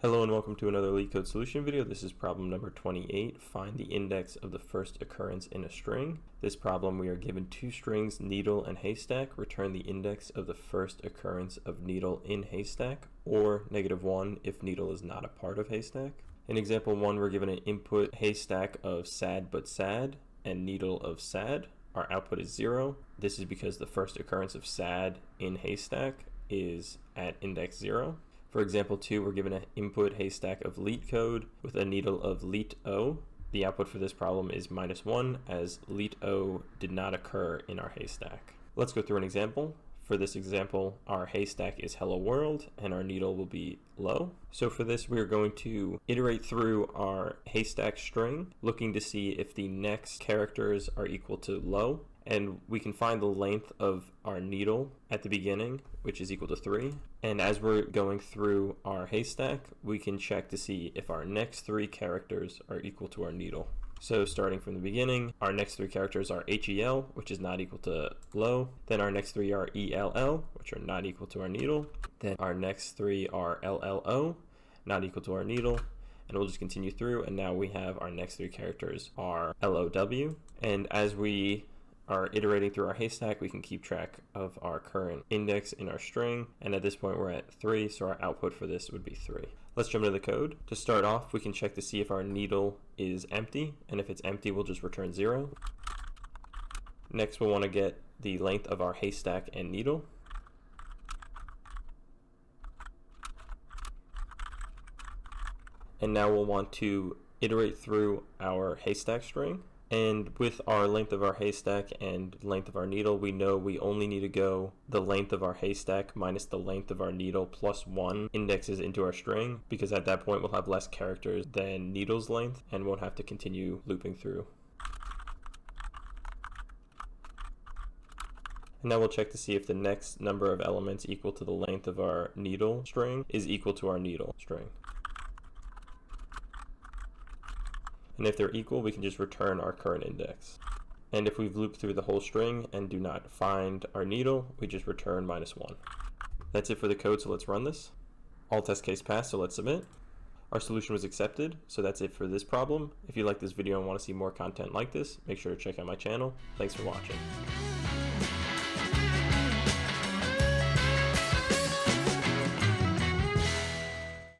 Hello and welcome to another LeetCode solution video. This is problem number 28. Find the index of the first occurrence in a string. This problem we are given two strings, needle and haystack. Return the index of the first occurrence of needle in haystack, or -1 if needle is not a part of haystack. In example 1, we're given an input haystack of sad but sad and needle of sad. Our output is 0. This is because the first occurrence of sad in haystack is at index 0. For example 2, we're given an input haystack of LeetCode with a needle of LeetO. The output for this problem is -1, as LeetO did not occur in our haystack. Let's go through an example. For this example, our haystack is hello world and our needle will be low. So for this, we're going to iterate through our haystack string, looking to see if the next characters are equal to low. And we can find the length of our needle at the beginning, which is equal to 3. And as we're going through our haystack, we can check to see if our next 3 characters are equal to our needle. So starting from the beginning, our next 3 characters are HEL, which is not equal to low. Then our next 3 are ELL, which are not equal to our needle. Then our next 3 are LLO, not equal to our needle. And we'll just continue through, and now we have our next 3 characters are LOW. And as we are iterating through our haystack, we can keep track of our current index in our string, and at this point we're at 3, so our output for this would be 3. Let's jump into the code. To start off, we can check to see if our needle is empty, and if it's empty, we'll just return 0. Next, we'll want to get the length of our haystack and needle. And now we'll want to iterate through our haystack string. And with our length of our haystack and length of our needle, we know we only need to go the length of our haystack minus the length of our needle plus 1 indexes into our string, because at that point we'll have less characters than needle's length and won't have to continue looping through. And now we'll check to see if the next number of elements equal to the length of our needle string is equal to our needle string. And if they're equal, we can just return our current index. And if we've looped through the whole string and do not find our needle, we just return -1. That's it for the code, so let's run this. All test case passed, so let's submit. Our solution was accepted, so that's it for this problem. If you like this video and want to see more content like this, make sure to check out my channel. Thanks for watching.